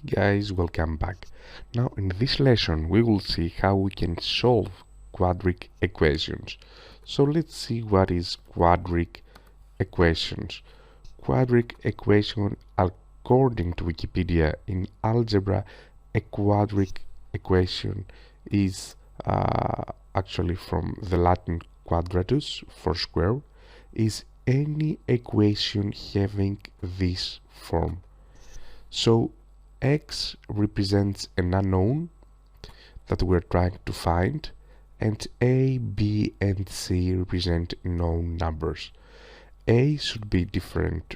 Guys, welcome back. Now in this lesson we will see how we can solve quadratic equations. So let's see what is quadratic equations. Quadratic equation, according to Wikipedia, in algebra, a quadratic equation is actually from the Latin quadratus, for square, is any equation having this form. So x represents an unknown that we're trying to find, and a, b, and c represent known numbers. A should be different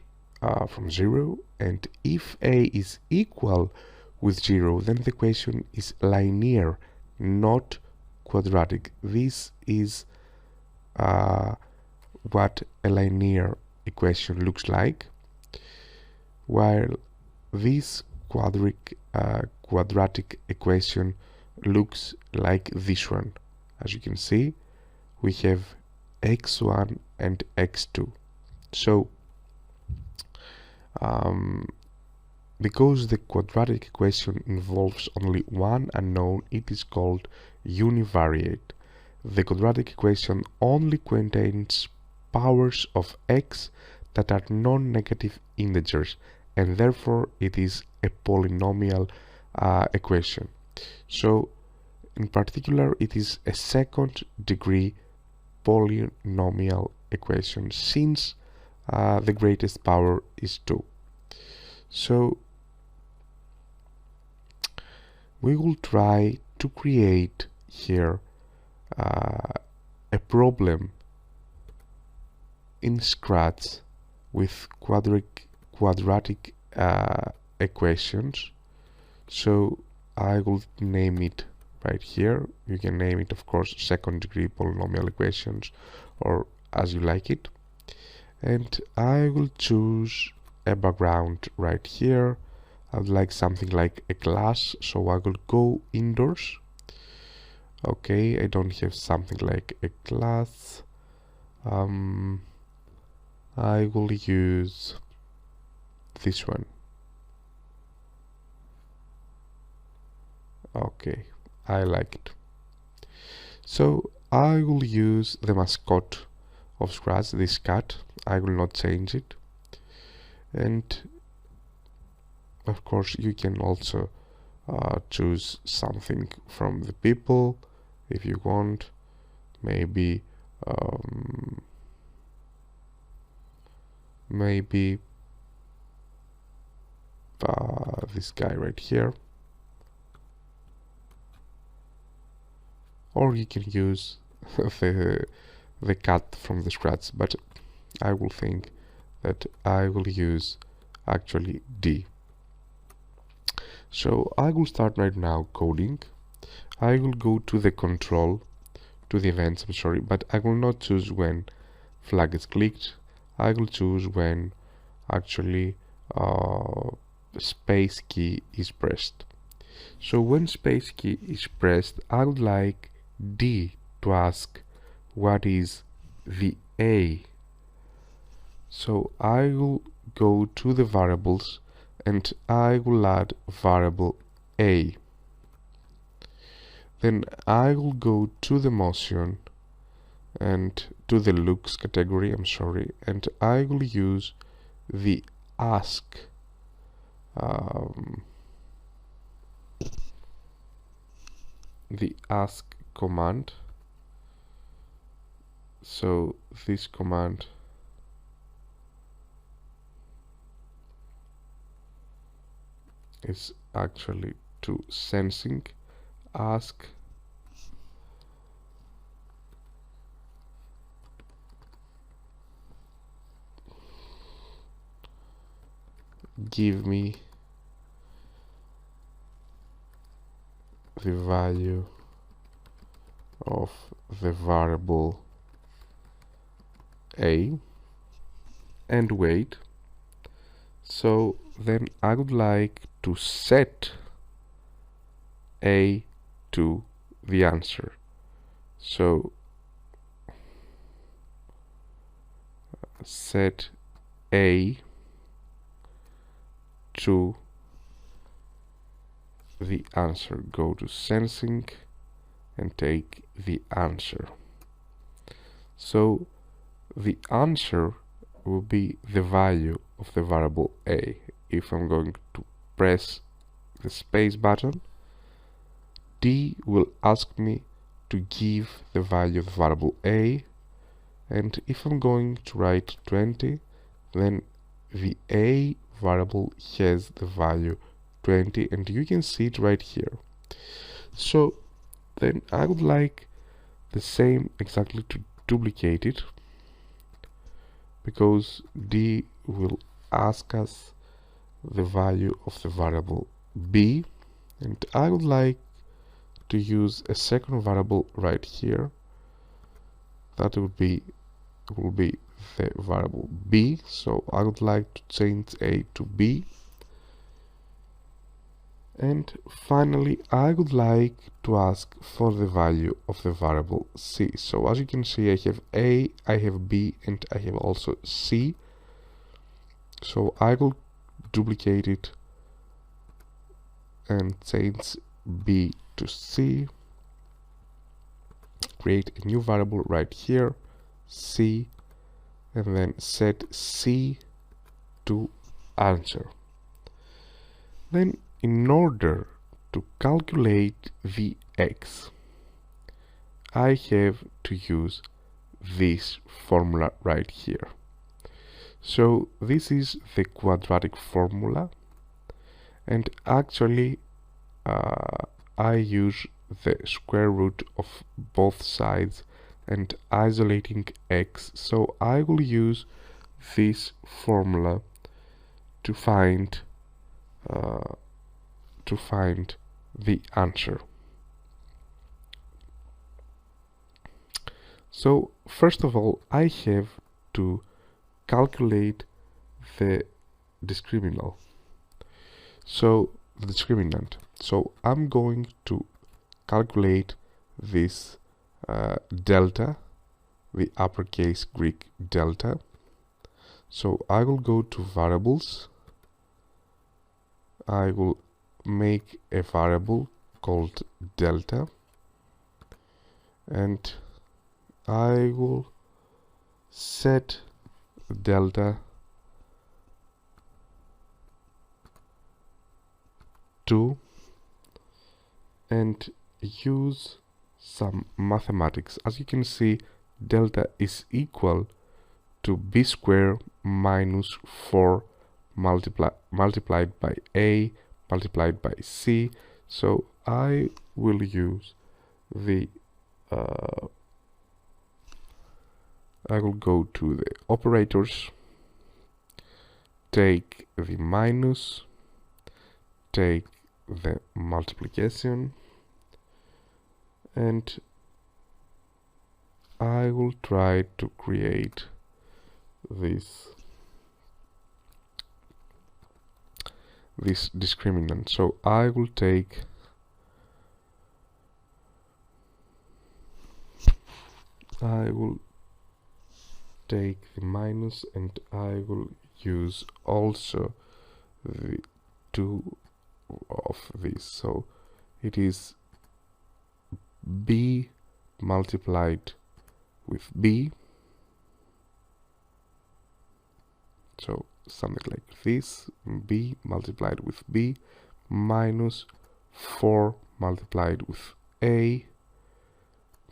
from 0, and if a is equal with 0, then the equation is linear, not quadratic. This is what a linear equation looks like, while this quadratic equation looks like this one. As you can see, we have x1 and x2. So because the quadratic equation involves only one unknown, it is called univariate. The quadratic equation only contains powers of x that are non-negative integers, and therefore it is a polynomial equation. So in particular it is a second degree polynomial equation, since the greatest power is 2. So we will try to create here a problem in Scratch with quadratic equations. So I will name it right here. You can name it, of course, second degree polynomial equations, or as you like it. And I will choose a background right here. I would like something like a class, so I will go indoors. Okay, I don't have something like a class. I will use this one. Okay, I like it. So I will use the mascot of Scratch, this cat. I will not change it. And of course you can also choose something from the people if you want. Maybe this guy right here, or you can use the cat from the Scratch, but I will think that I will use actually D. So I will start right now coding. I will go to the control, to the events, I'm sorry, but I will not choose when flag is clicked. I will choose when actually space key is pressed. So when space key is pressed, I would like D to ask what is the A. So I will go to the variables and I will add variable A. Then I will go to the motion and to the looks category, I'm sorry, and I will use the ask command. So this command is actually to sensing ask give me the value of the variable A and wait. So then I would like to set A to the answer. So set A to the answer. Go to sensing and take the answer. So the answer will be the value of the variable a. If I'm going to press the space button, D will ask me to give the value of the variable a, and if I'm going to write 20, then the a variable has the value 20, and you can see it right here. So then I would like the same exactly to duplicate it, because D will ask us the value of the variable b, and I would like to use a second variable right here. That will be the variable b, so I would like to change a to b. And finally, I would like to ask for the value of the variable c. So as you can see, I have a, I have b, and I have also c. So I will duplicate it and change b to c. Create a new variable right here, c, and then set c to answer. Then in order to calculate the x, I have to use this formula right here. So this is the quadratic formula, and actually I use the square root of both sides and isolating x, so I will use this formula to find the answer. So first of all, I have to calculate the discriminant. So the discriminant. So I'm going to calculate this delta, the uppercase Greek delta. So I will go to variables. I will make a variable called delta, and I will set delta to and use some mathematics. As you can see, delta is equal to b squared minus 4 multiplied by a multiplied by c. So I will use the I will go to the operators, take the minus, take the multiplication, and I will try to create this discriminant. So I will take the minus, and I will use also the 2 of this. So it is b multiplied with b, so something like this, b multiplied with b minus 4 multiplied with a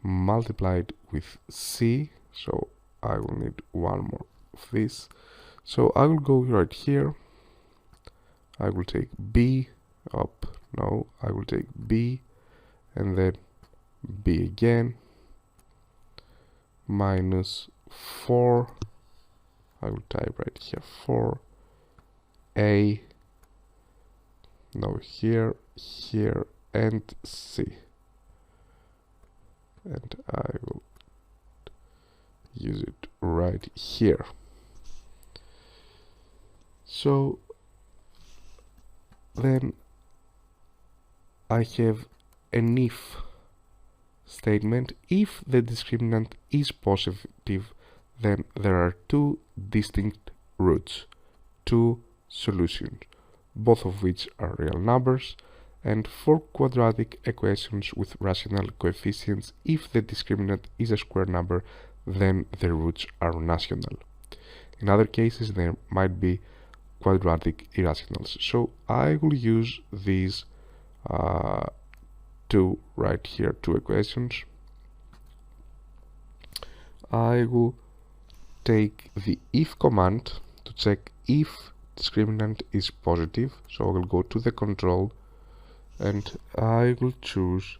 multiplied with c. So I will need one more of this. So I will go right here. I will take b up. No, I will take b and then b again minus 4. I will type right here 4 a, no, here, and c, and I will use it right here. So then I have an if statement. If the discriminant is positive, then there are two distinct roots, two solutions, both of which are real numbers, And for quadratic equations with rational coefficients, if the discriminant is a square number, then the roots are rational. In other cases, there might be quadratic irrationals. So I will use these two right here, two equations. I will take the if command to check if discriminant is positive. So I will go to the control and I will choose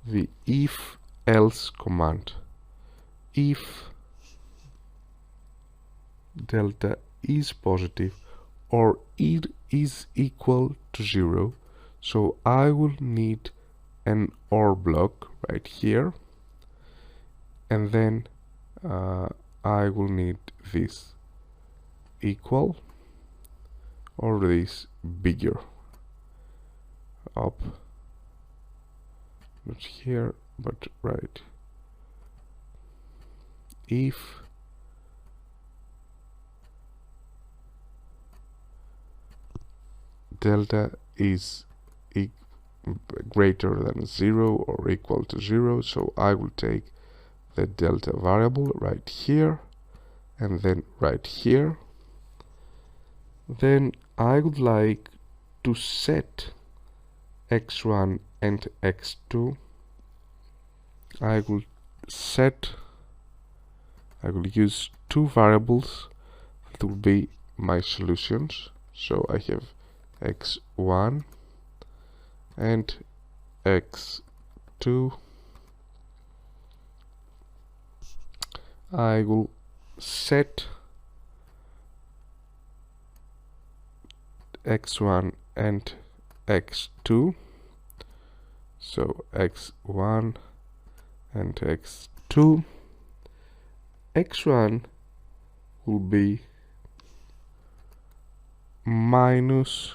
the if else command. If delta is positive or it is equal to 0, so I will need an OR block right here, and then I will need this equal or this bigger up, not here but right. If delta is greater than 0 or equal to 0, so I will take the delta variable right here and then right here. Then I would like to set x1 and x2. I will use two variables that will be my solutions. So I have x1 and x2. I will set x1 and x2, so x1 and x2. x1 will be minus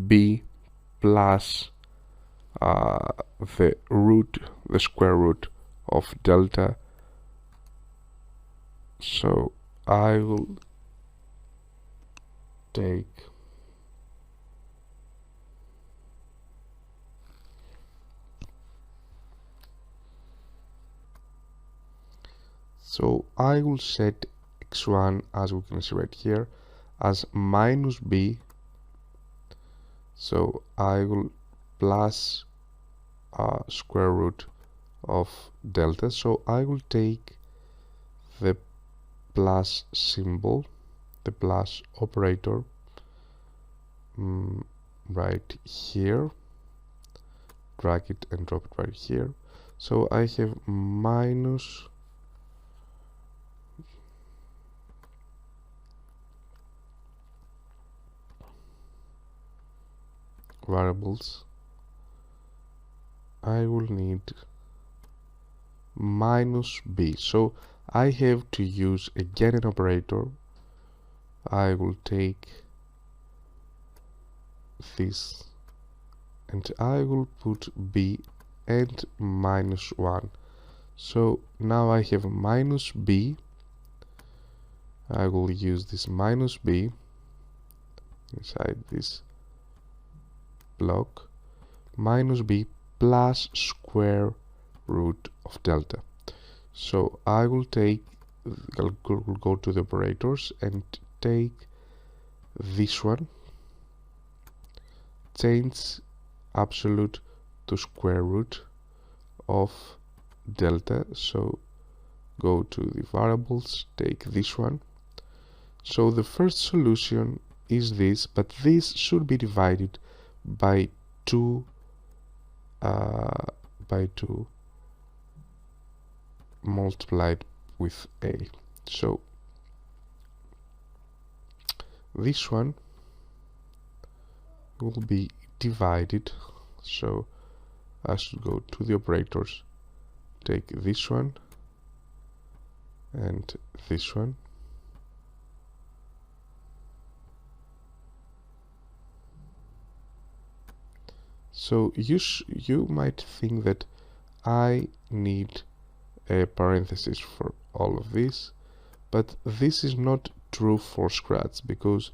b plus the square root of delta. So I will take I will set x1, as we can see right here, as minus b. So I will plus square root of delta. So I will take the plus symbol, the plus operator right here, drag it and drop it right here. So I have minus variables. I will need minus b, so I have to use again an operator. I will take this and I will put b and minus 1. So now I have minus b. I will use this minus b inside this block, minus b plus square root of delta. So I will go to the operators and take this one, change absolute to square root of delta. So go to the variables, take this one. So the first solution is this, but this should be divided by 2 multiplied with a. So this one will be divided, so I should go to the operators, take this one and this one. So you might think that I need a parenthesis for all of this, but this is not true for Scratch, because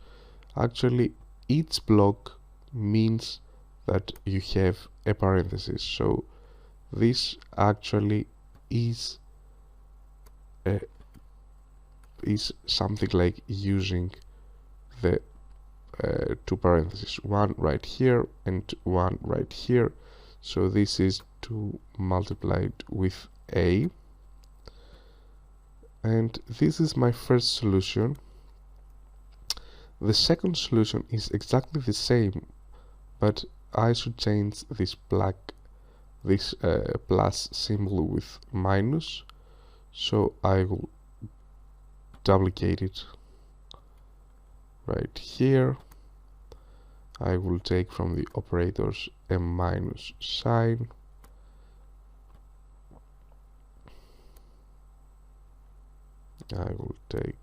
actually each block means that you have a parenthesis. So this actually is something like using the two parentheses, one right here and one right here. So this is to multiply it with a, and this is my first solution. The second solution is exactly the same, but I should change this plus symbol with minus. So I will duplicate it right here. I will take from the operators a minus sign. I will take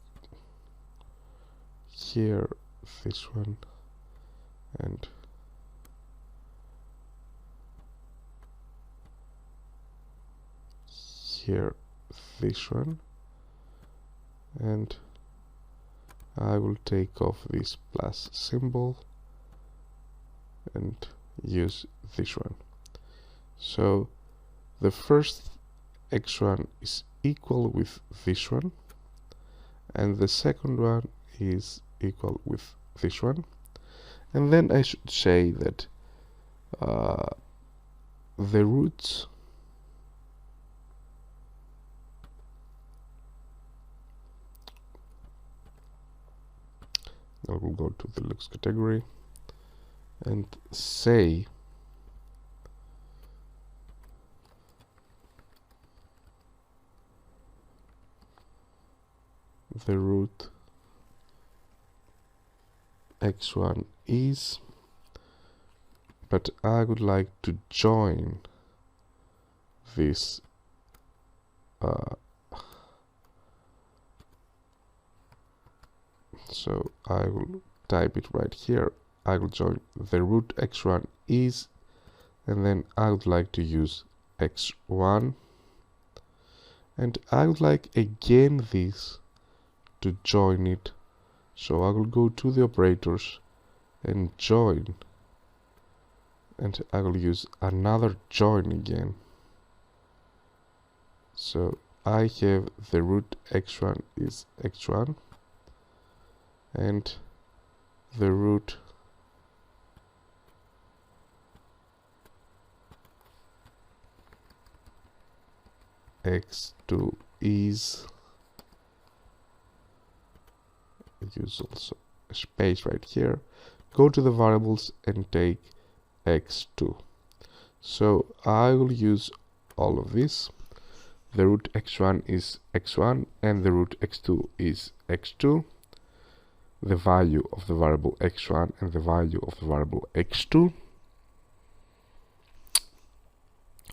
here this one and here this one, and I will take off this plus symbol and use this one. So the first x1 is equal with this one, and the second one is equal with this one. And then I should say that the roots I will go to the looks category and say the root x1 is, but I would like to join this so I will type it right here. I will join the root x1 is, and then I would like to use x1, and I would like again this to join it. So I will go to the operators and join, and I will use another join again. So I have the root x1 is x1, and the root x2 is, use also a space right here, go to the variables and take x2. So I will use all of this. The root x1 is x1 and the root x2 is x2. The value of the variable x1 and the value of the variable x2.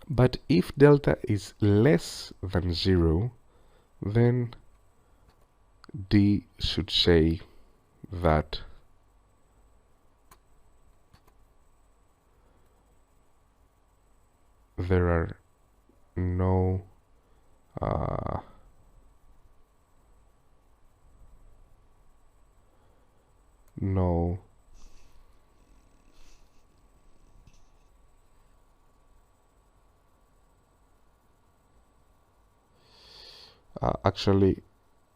But if delta is less than 0, then D should say that there are no actually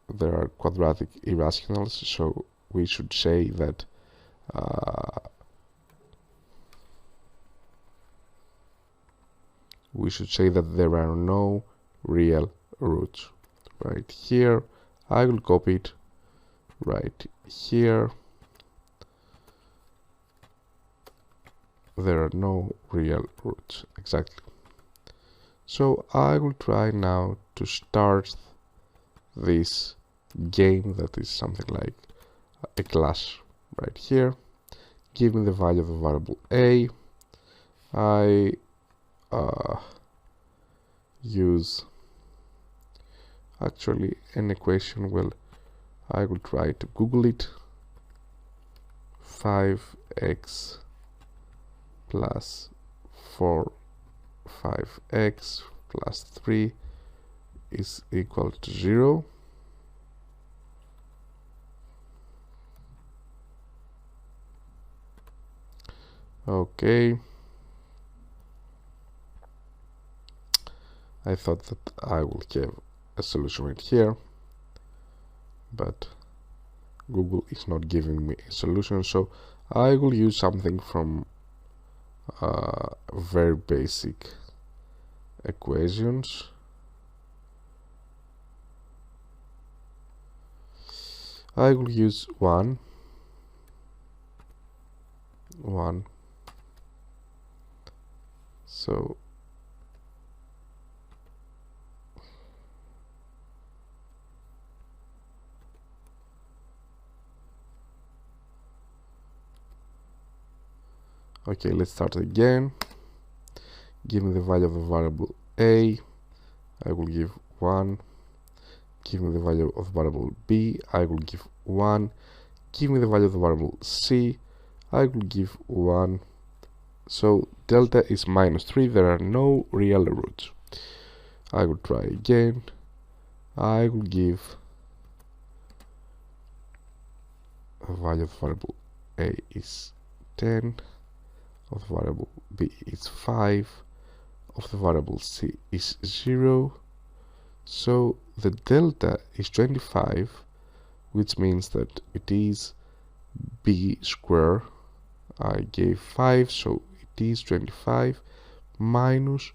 there are quadratic irrationals, so we should say that there are no real roots. Right here, I will copy it right here. There are no real roots, exactly. So I will try now to start this game that is something like a class right here. Give me the value of the variable a. I use actually an equation. Well, I will try to Google it. 5x plus 5x plus 3 is equal to 0. Okay, I thought that I will have a solution right here, but Google is not giving me a solution, so I will use something from very basic equations. I will use 1 so okay, let's start again. Give me the value of the variable a, I will give 1. Give me the value of the variable b, I will give 1. Give me the value of the variable c, I will give 1. So delta is -3, there are no real roots. I will try again. I will give the value of the variable a is 10, of the variable b is 5, of the variable c is 0. So the delta is 25, which means that it is b square. I gave 5, so it is 25 minus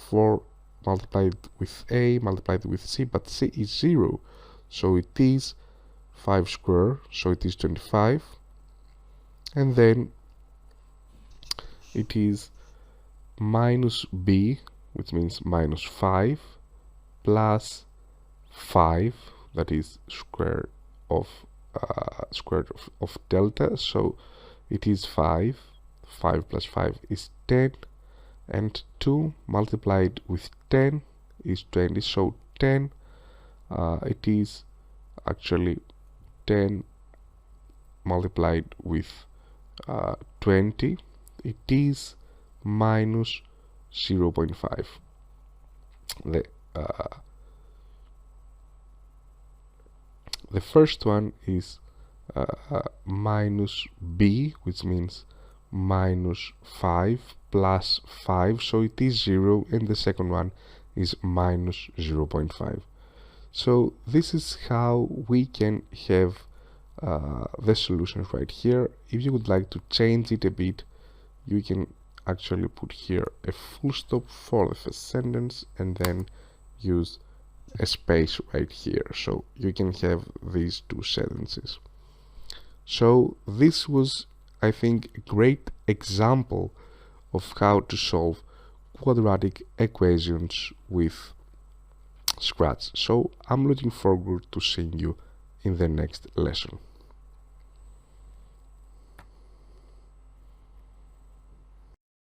4 multiplied with a multiplied with c, but c is 0, so it is 5 square, so it is 25, and then it is minus b, which means minus 5, plus 5, that is square of delta, so it is 5 plus 5 is 10, and 2 multiplied with 10 is 20, so 10 it is actually 10 multiplied with 20, it is minus 0.5. The first one is minus b, which means minus 5 plus 5, so it is 0, and the second one is minus 0.5. So this is how we can have the solution right here. If you would like to change it a bit, you can actually put here a full stop for the first sentence and then use a space right here, so you can have these two sentences. So this was, I think, a great example of how to solve quadratic equations with Scratch. So I'm looking forward to seeing you in the next lesson.